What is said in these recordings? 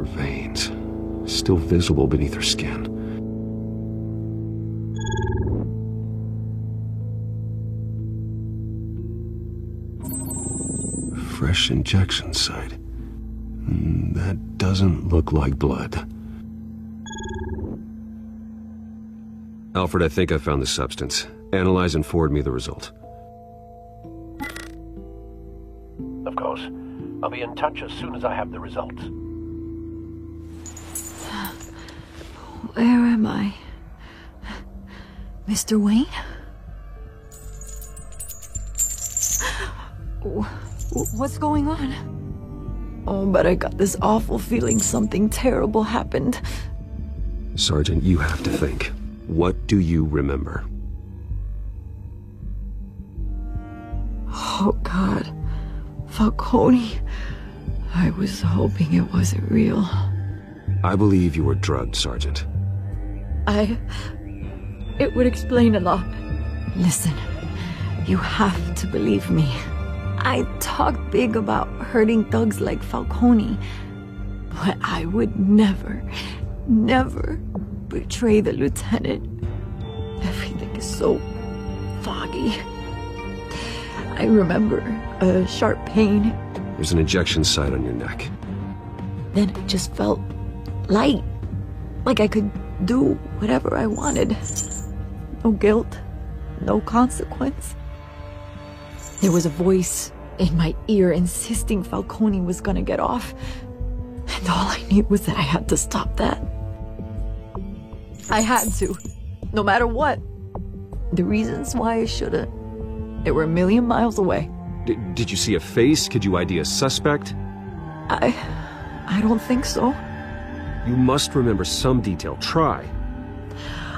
veins, still visible beneath her skin. Fresh injection site. That doesn't look like blood. Alfred, I think I found the substance. Analyze and forward me the result. Of course. I'll be in touch as soon as I have the results. Where am I? Mr. Wayne? What's going on? Oh, but I got this awful feeling something terrible happened. Sergeant, you have to think. What do you remember? Oh, God. Falcone. I was hoping it wasn't real. I believe you were drugged, Sergeant. It would explain a lot. Listen, you have to believe me. I talk big about hurting thugs like Falcone, but I would never betray the lieutenant. Everything is so foggy. I remember a sharp pain. There's an injection site on your neck. Then it just felt light, like I could do whatever I wanted. No guilt, no consequence. There was a voice in my ear insisting Falcone was gonna get off. And all I knew was that I had to stop that. I had to, no matter what. The reasons why I shouldn't, they were a million miles away. Did you see a face? Could you ID a suspect? I don't think so. You must remember some detail. Try.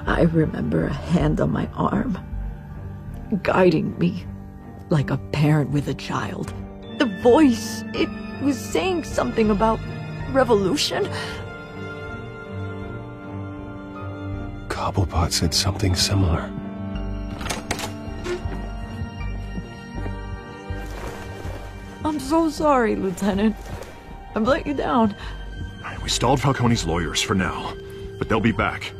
I remember a hand on my arm, guiding me like a parent with a child. The voice, it was saying something about revolution. Cobblepot said something similar. I'm so sorry, Lieutenant. I've let you down. We stalled Falcone's lawyers for now, but they'll be back.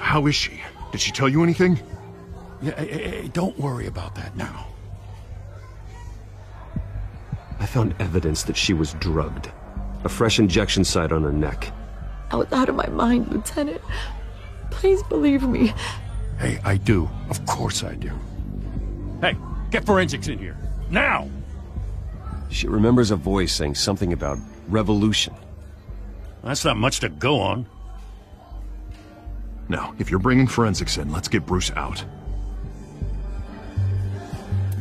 How is she? Did she tell you anything? Yeah, don't worry about that now. I found evidence that she was drugged. A fresh injection site on her neck. I was out of my mind, Lieutenant. Please believe me. Hey, I do. Of course I do. Hey, get forensics in here. Now! She remembers a voice saying something about revolution. That's not much to go on. Now, if you're bringing forensics in, let's get Bruce out.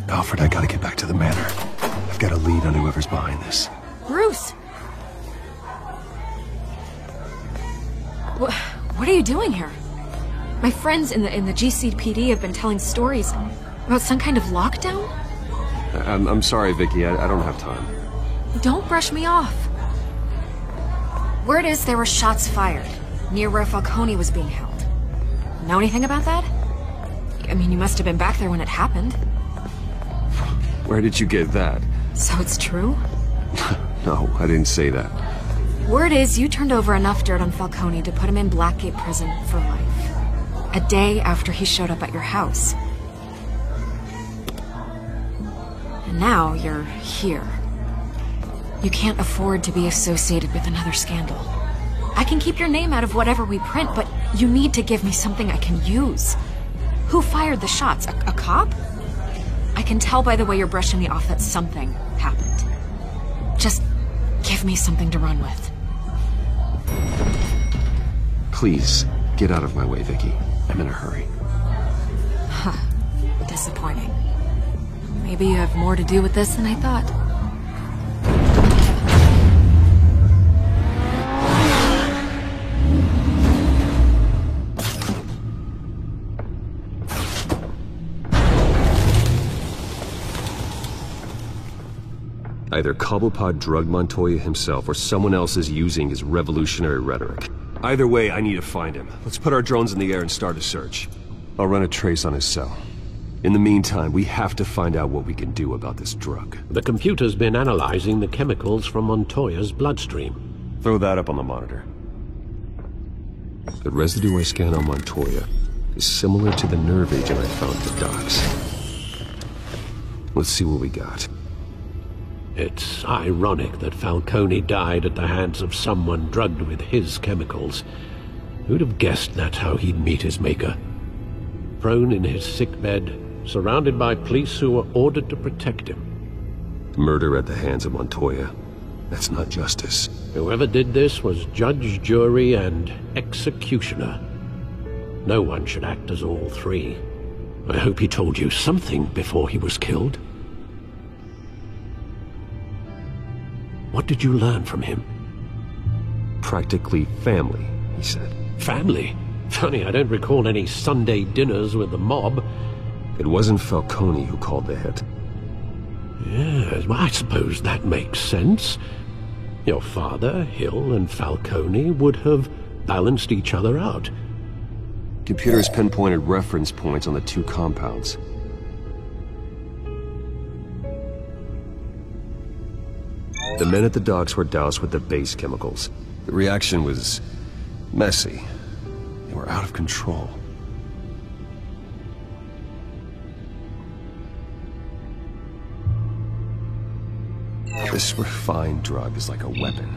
Alfred, I gotta get back to the manor. I've got a lead on whoever's behind this. Bruce! What are you doing here? My friends in the GCPD have been telling stories about some kind of lockdown? I'm sorry, Vicky. I don't have time. Don't brush me off. Word is there were shots fired near where Falcone was being held. Know anything about that? I mean, you must have been back there when it happened. Where did you get that? So it's true? No, I didn't say that. Word is you turned over enough dirt on Falcone to put him in Blackgate Prison for life. A day after he showed up at your house. And now you're here. You can't afford to be associated with another scandal. I can keep your name out of whatever we print, but you need to give me something I can use. Who fired the shots? A cop? I can tell by the way you're brushing me off that something happened. Just give me something to run with. Please, get out of my way, Vicky. I'm in a hurry. Huh. Disappointing. Maybe you have more to do with this than I thought. Either Cobblepot drugged Montoya himself or someone else is using his revolutionary rhetoric. Either way, I need to find him. Let's put our drones in the air and start a search. I'll run a trace on his cell. In the meantime, we have to find out what we can do about this drug. The computer's been analyzing the chemicals from Montoya's bloodstream. Throw that up on the monitor. The residue I scanned on Montoya is similar to the nerve agent I found at the docks. Let's see what we got. It's ironic that Falcone died at the hands of someone drugged with his chemicals. Who'd have guessed that's how he'd meet his maker? Prone in his sickbed, surrounded by police who were ordered to protect him. Murder at the hands of Montoya. That's not justice. Whoever did this was judge, jury, and executioner. No one should act as all three. I hope he told you something before he was killed. What did you learn from him? Practically family, he said. Family? Funny, I don't recall any Sunday dinners with the mob. It wasn't Falcone who called the hit. Yes, well, I suppose that makes sense. Your father, Hill, and Falcone would have balanced each other out. Computers pinpointed reference points on the two compounds. The men at the docks were doused with the base chemicals. The reaction was messy. They were out of control. This refined drug is like a weapon.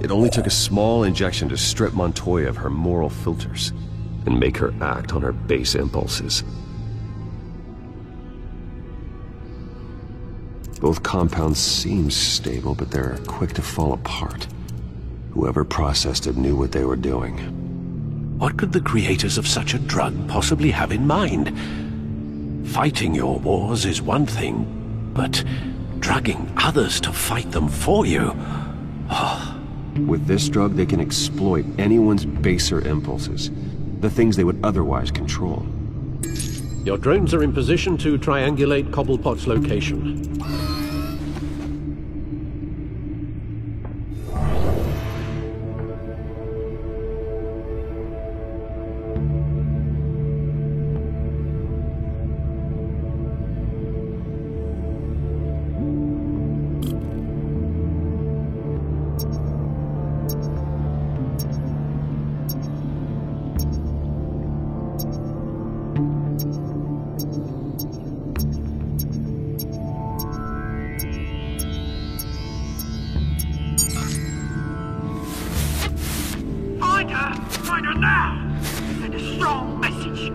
It only took a small injection to strip Montoya of her moral filters and make her act on her base impulses. Both compounds seem stable, but they're quick to fall apart. Whoever processed it knew what they were doing. What could the creators of such a drug possibly have in mind? Fighting your wars is one thing, but drugging others to fight them for you? With this drug, they can exploit anyone's baser impulses, the things they would otherwise control. Your drones are in position to triangulate Cobblepot's location. Find her now! Send a strong message.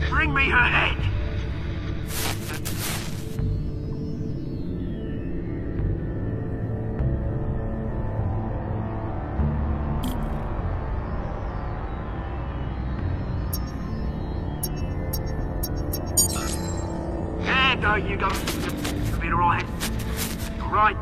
Bring me her head! There, go, you go. You'll be alright. Alright.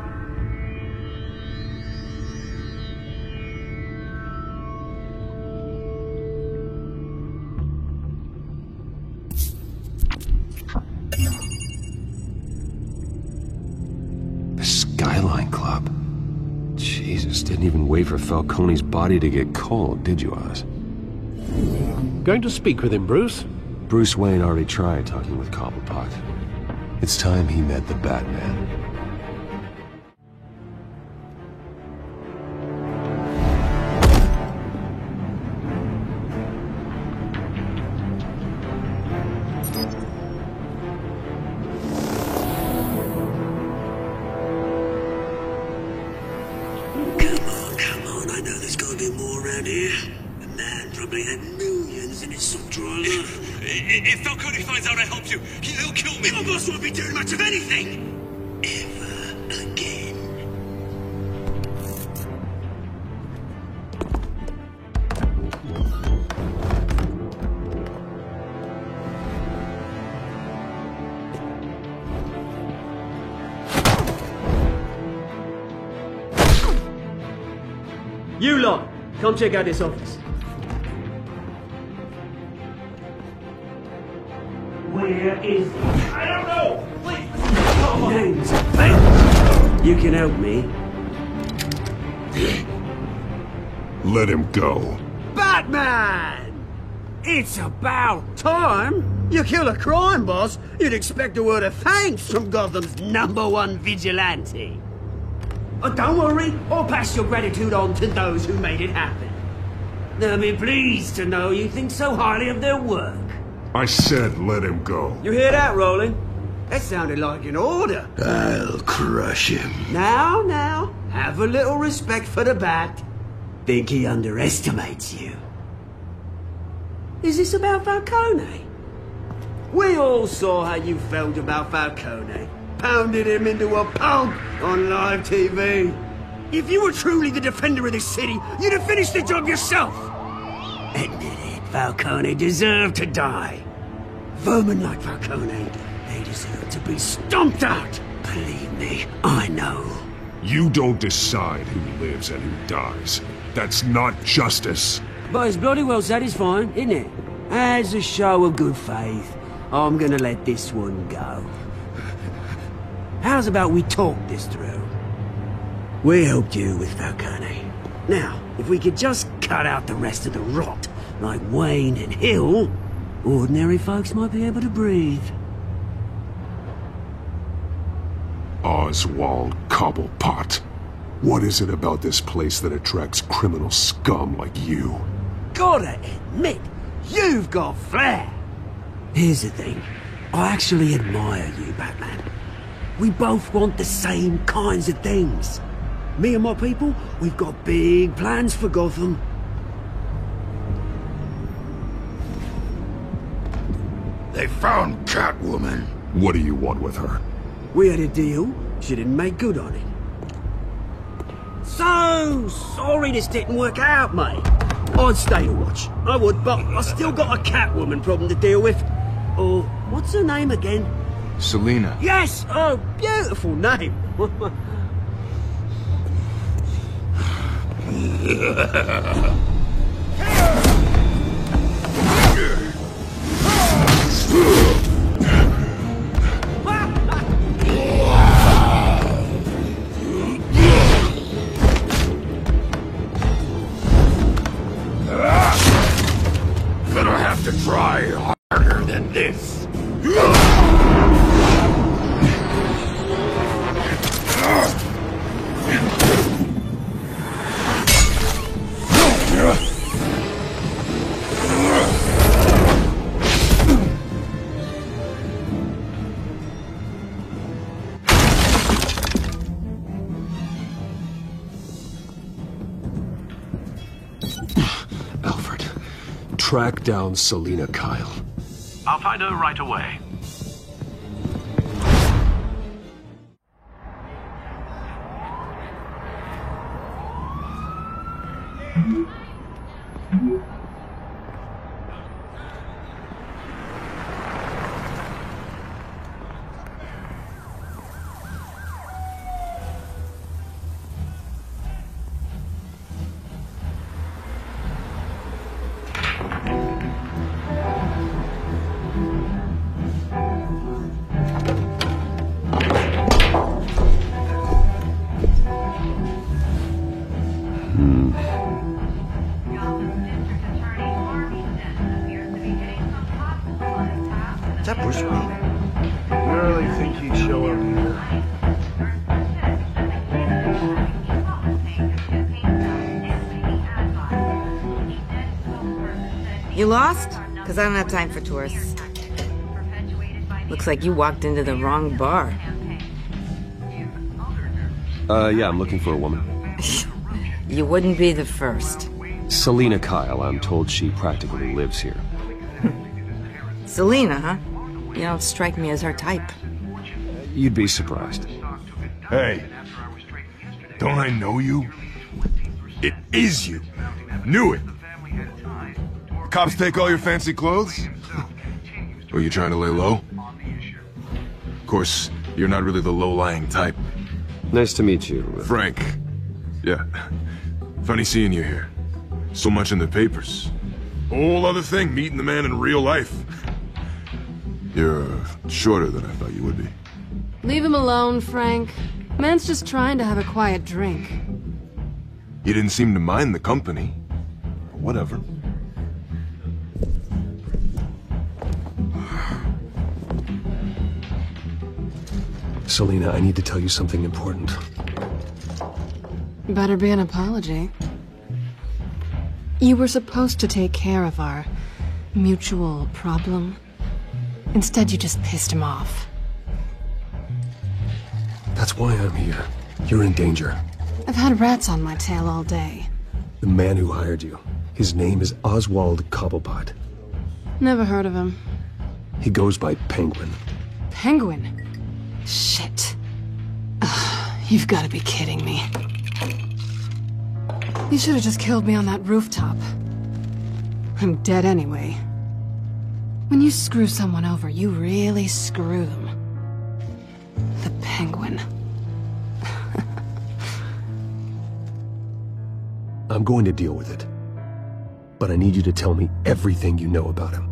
Skyline Club. Jesus, didn't even wait for Falcone's body to get cold, did you, Oz? Going to speak with him, Bruce? Bruce Wayne already tried talking with Cobblepot. It's time he met the Batman. Come on, I know there's gotta be more around here. The man probably had millions in his sock drawer alone. If Falcone finds out I helped you, he'll kill me. Your boss won't be doing much of anything! Ever again. You lot, come check out this office. here is... I don't know! Please! Name's Ben. You can help me. Let him go. Batman! It's about time! You kill a crime boss, you'd expect a word of thanks from Gotham's #1 vigilante. Oh, don't worry, I'll pass your gratitude on to those who made it happen. They'll be pleased to know you think so highly of their work. I said let him go. You hear that, Roland? That sounded like an order. I'll crush him. Now, have a little respect for the Bat. Think he underestimates you. Is this about Falcone? We all saw how you felt about Falcone. Pounded him into a pulp on live TV. If you were truly the defender of this city, you'd have finished the job yourself. Admit it, Falcone deserved to die. Vermin like Falcone, they deserve to be stomped out. Believe me, I know. You don't decide who lives and who dies. That's not justice. But it's bloody well satisfying, isn't it? As a show of good faith, I'm gonna let this one go. How's about we talk this through? We helped you with Falcone. Now, if we could just cut out the rest of the rot, like Wayne and Hill, ordinary folks might be able to breathe. Oswald Cobblepot. What is it about this place that attracts criminal scum like you? Gotta admit, you've got flair. Here's the thing. I actually admire you, Batman. We both want the same kinds of things. Me and my people, we've got big plans for Gotham. They found Catwoman. What do you want with her? We had a deal. She didn't make good on it. So sorry this didn't work out, mate. I'd stay to watch. I would, but I still got a Catwoman problem to deal with. Oh, what's her name again? Selina. Yes! Oh, beautiful name. Gonna have to try harder than this. Alfred, track down Selina Kyle. I'll find her right away. Is that Bruce Wayne? I really think he'd show up here. You lost? Because I don't have time for tourists. Looks like you walked into the wrong bar. Yeah, I'm looking for a woman. You wouldn't be the first. Selina Kyle, I'm told she practically lives here. Selina, huh? You don't strike me as her type. You'd be surprised. Hey, don't I know you? It is you. Knew it. Cops take all your fancy clothes? Were you trying to lay low? Of course, you're not really the low-lying type. Nice to meet you. Frank. Yeah. Funny seeing you here. So much in the papers. Whole other thing, meeting the man in real life. You're shorter than I thought you would be. Leave him alone, Frank. Man's just trying to have a quiet drink. You didn't seem to mind the company. Whatever. Selina, I need to tell you something important. Better be an apology. You were supposed to take care of our mutual problem. Instead, you just pissed him off. That's why I'm here. You're in danger. I've had rats on my tail all day. The man who hired you, his name is Oswald Cobblepot. Never heard of him. He goes by Penguin. Penguin? Shit. Ugh, you've got to be kidding me. You should have just killed me on that rooftop. I'm dead anyway. When you screw someone over, you really screw them. The Penguin. I'm going to deal with it. But I need you to tell me everything you know about him.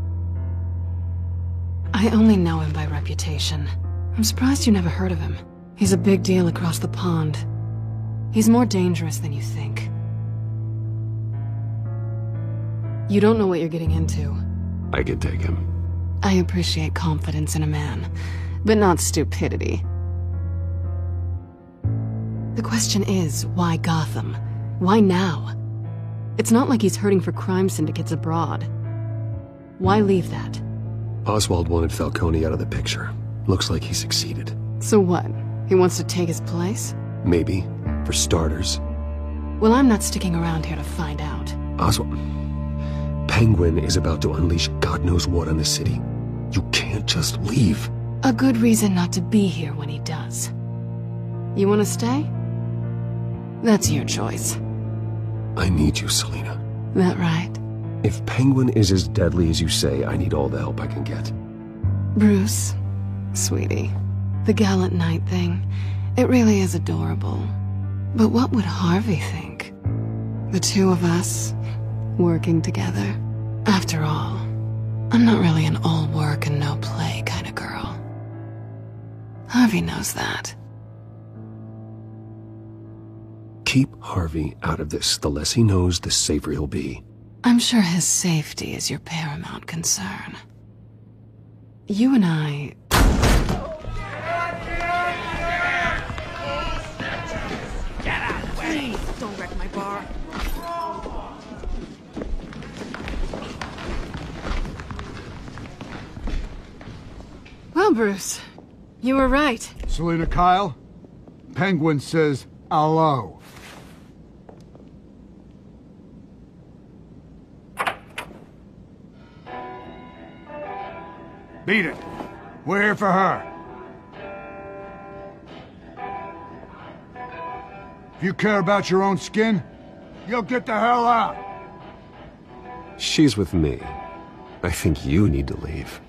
I only know him by reputation. I'm surprised you never heard of him. He's a big deal across the pond. He's more dangerous than you think. You don't know what you're getting into. I could take him. I appreciate confidence in a man, but not stupidity. The question is, why Gotham? Why now? It's not like he's hurting for crime syndicates abroad. Why leave that? Oswald wanted Falcone out of the picture. Looks like he succeeded. So what? He wants to take his place? Maybe. For starters. Well, I'm not sticking around here to find out. Oswald... Penguin is about to unleash God knows what on the city. You can't just leave. A good reason not to be here when he does. You want to stay? That's your choice. I need you, Selina. That right? If Penguin is as deadly as you say, I need all the help I can get. Bruce, sweetie, the gallant knight thing, it really is adorable. But what would Harvey think? The two of us, working together. After all, I'm not really an all work and no play kind of girl. Harvey knows that. Keep Harvey out of this. The less he knows, the safer he'll be. I'm sure his safety is your paramount concern. You and I... Get out of the way! Please, don't wreck my bar. Well, Bruce, you were right. Selina Kyle, Penguin says hello. Beat it. We're here for her. If you care about your own skin, you'll get the hell out. She's with me. I think you need to leave.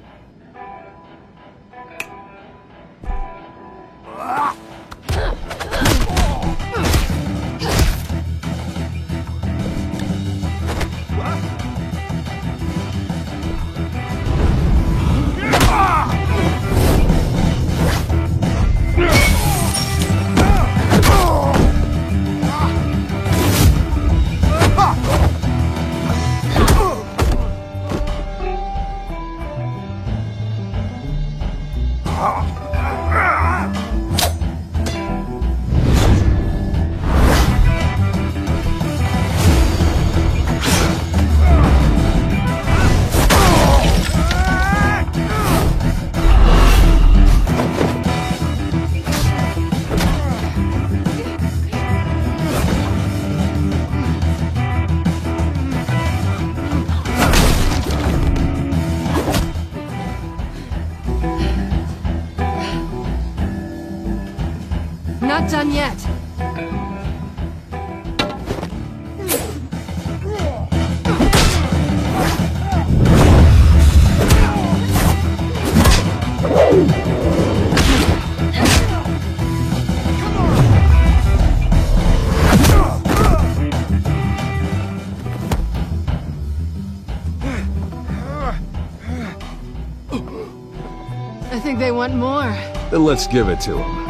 Not done yet. I think they want more. Then let's give it to them.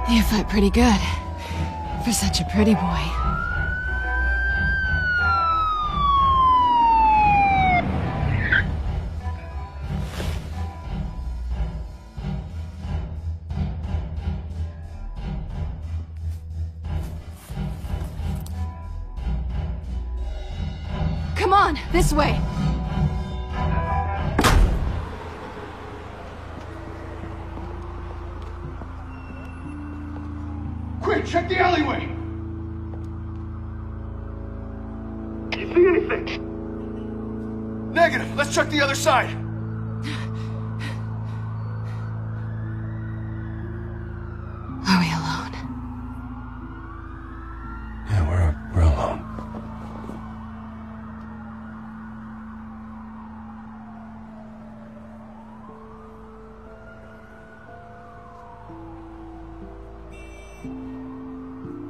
You fight pretty good. For such a pretty boy. Come on, this way. Quick, check the alleyway! Can you see anything? Negative. Let's check the other side. Are we alone? Yeah, we're alone.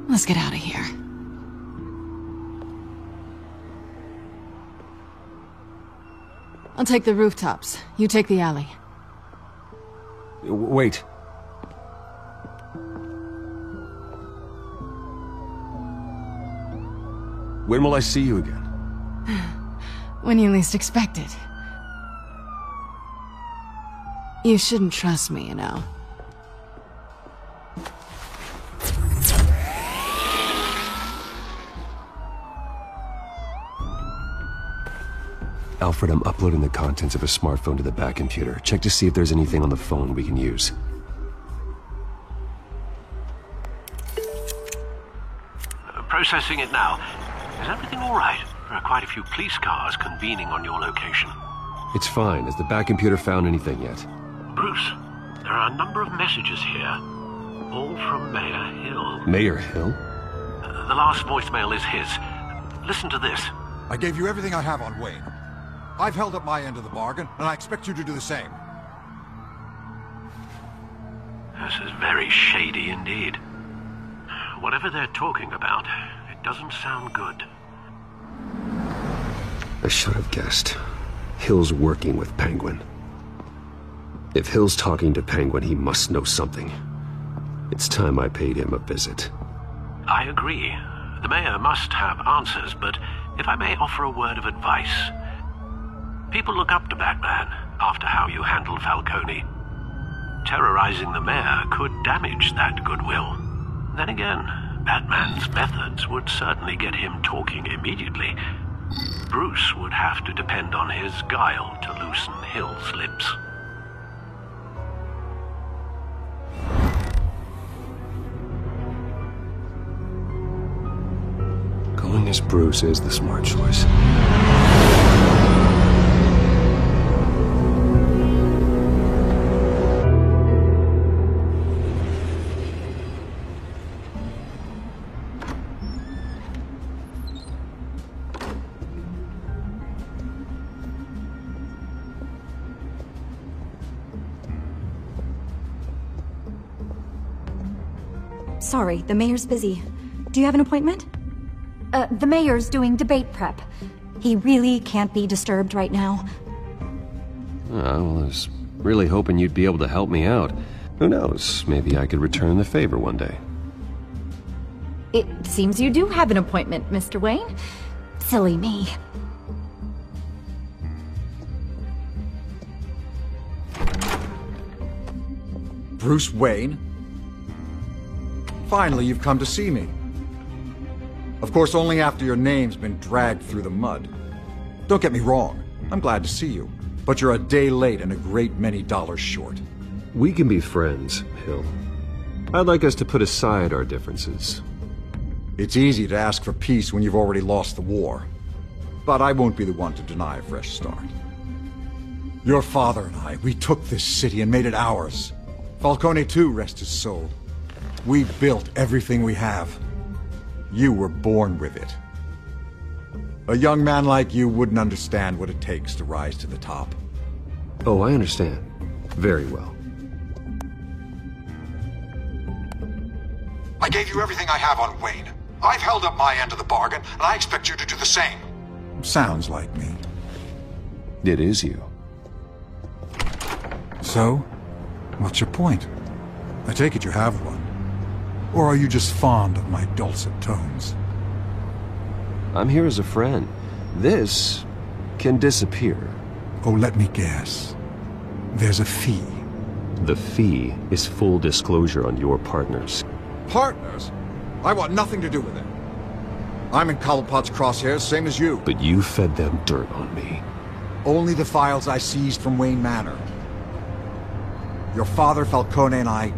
Let's get out of here. I'll take the rooftops. You take the alley. Wait. When will I see you again? When you least expect it. You shouldn't trust me, you know. Alfred, I'm uploading the contents of a smartphone to the back computer. Check to see if there's anything on the phone we can use. Processing it now. Is everything all right? There are quite a few police cars convening on your location. It's fine. Has the back computer found anything yet? Bruce, there are a number of messages here. All from Mayor Hill. Mayor Hill? The last voicemail is his. Listen to this. I gave you everything I have on Wayne. I've held up my end of the bargain, and I expect you to do the same. This is very shady indeed. Whatever they're talking about, it doesn't sound good. I should have guessed. Hill's working with Penguin. If Hill's talking to Penguin, he must know something. It's time I paid him a visit. I agree. The mayor must have answers, but if I may offer a word of advice. People look up to Batman after how you handled Falcone. Terrorizing the mayor could damage that goodwill. Then again, Batman's methods would certainly get him talking immediately. Bruce would have to depend on his guile to loosen Hill's lips. Going as Bruce is the smart choice. Sorry, the mayor's busy. Do you have an appointment? The mayor's doing debate prep. He really can't be disturbed right now. I was really hoping you'd be able to help me out. Who knows, maybe I could return the favor one day. It seems you do have an appointment, Mr. Wayne. Silly me. Bruce Wayne? Finally, you've come to see me. Of course, only after your name's been dragged through the mud. Don't get me wrong, I'm glad to see you, but you're a day late and a great many dollars short. We can be friends, Hill. I'd like us to put aside our differences. It's easy to ask for peace when you've already lost the war. But I won't be the one to deny a fresh start. Your father and I, we took this city and made it ours. Falcone too, rest his soul. We built everything we have. You were born with it. A young man like you wouldn't understand what it takes to rise to the top. Oh, I understand. Very well. I gave you everything I have on Wayne. I've held up my end of the bargain, and I expect you to do the same. Sounds like me. It is you. So, what's your point? I take it you have one. Or are you just fond of my dulcet tones? I'm here as a friend. This can disappear. Oh, let me guess. There's a fee. The fee is full disclosure on your partners. Partners? I want nothing to do with it. I'm in Cobblepot's crosshairs, same as you. But you fed them dirt on me. Only the files I seized from Wayne Manor. Your father, Falcone, and I,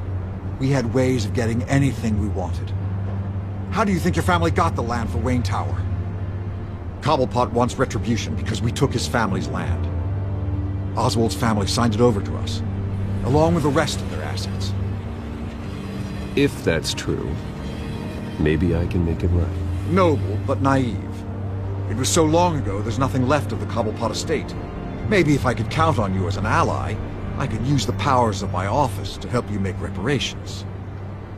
we had ways of getting anything we wanted. How do you think your family got the land for Wayne Tower? Cobblepot wants retribution because we took his family's land. Oswald's family signed it over to us, along with the rest of their assets. If that's true, maybe I can make it right. Noble, but naive. It was so long ago, there's nothing left of the Cobblepot estate. Maybe if I could count on you as an ally, I could use the powers of my office to help you make reparations.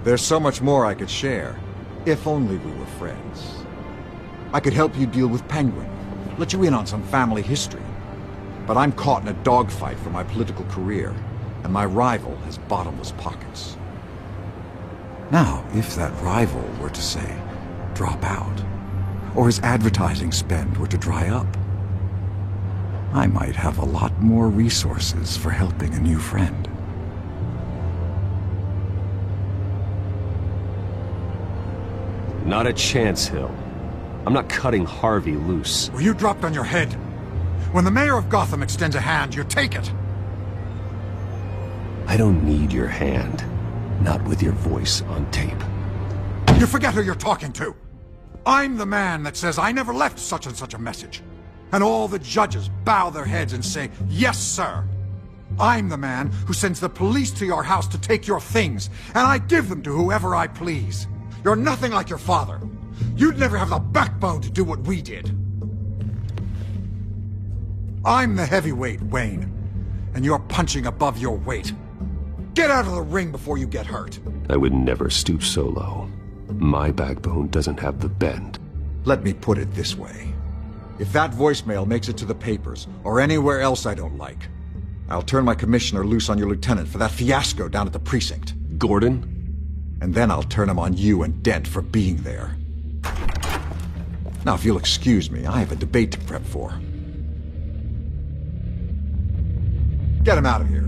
There's so much more I could share, if only we were friends. I could help you deal with Penguin, let you in on some family history. But I'm caught in a dogfight for my political career, and my rival has bottomless pockets. Now, if that rival were to say, drop out, or his advertising spend were to dry up, I might have a lot more resources for helping a new friend. Not a chance, Hill. I'm not cutting Harvey loose. Were you dropped on your head? When the mayor of Gotham extends a hand, you take it! I don't need your hand. Not with your voice on tape. You forget who you're talking to! I'm the man that says I never left such and such a message. And all the judges bow their heads and say, yes, sir. I'm the man who sends the police to your house to take your things, and I give them to whoever I please. You're nothing like your father. You'd never have the backbone to do what we did. I'm the heavyweight, Wayne, and you're punching above your weight. Get out of the ring before you get hurt. I would never stoop so low. My backbone doesn't have the bend. Let me put it this way. If that voicemail makes it to the papers, or anywhere else I don't like, I'll turn my commissioner loose on your lieutenant for that fiasco down at the precinct. Gordon? And then I'll turn him on you and Dent for being there. Now, if you'll excuse me, I have a debate to prep for. Get him out of here.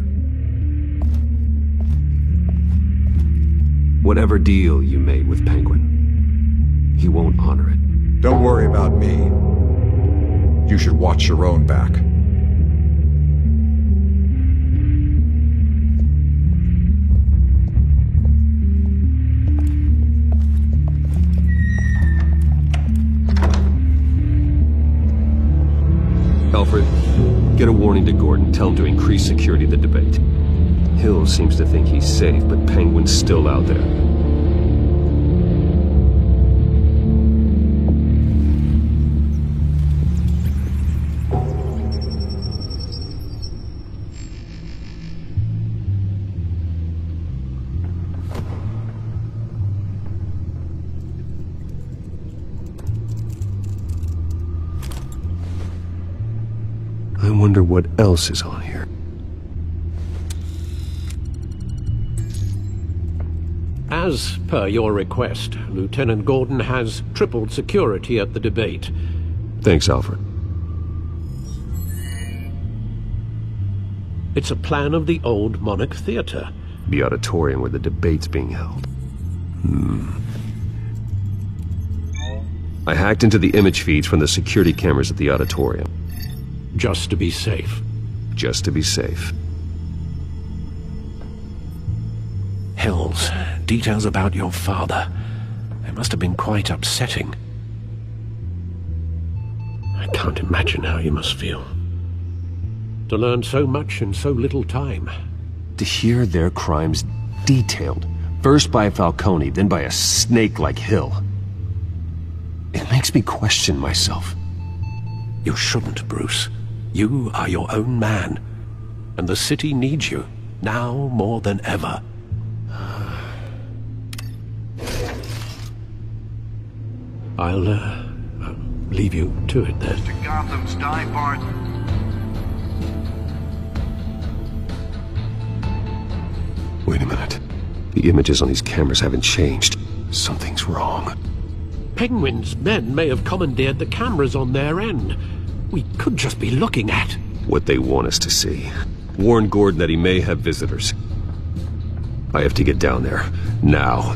Whatever deal you made with Penguin, he won't honor it. Don't worry about me. You should watch your own back. Alfred, get a warning to Gordon. Tell him to increase security of the debate. Hill seems to think he's safe, but Penguin's still out there. I wonder what else is on here. As per your request, Lieutenant Gordon has tripled security at the debate. Thanks, Alfred. It's a plan of the old Monarch Theater. The auditorium where the debate's being held. I hacked into the image feeds from the security cameras at the auditorium. Just to be safe. Just to be safe. Hills, details about your father. It must have been quite upsetting. I can't imagine how you must feel. To learn so much in so little time. To hear their crimes detailed, first by Falcone, then by a snake like Hill. It makes me question myself. You shouldn't, Bruce. You are your own man. And the city needs you, now more than ever. I'll leave you to it then. Mr. Gotham's dive bar. Wait a minute. The images on these cameras haven't changed. Something's wrong. Penguin's men may have commandeered the cameras on their end. We could just be looking at what they want us to see. Warn Gordon that he may have visitors. I have to get down there, now.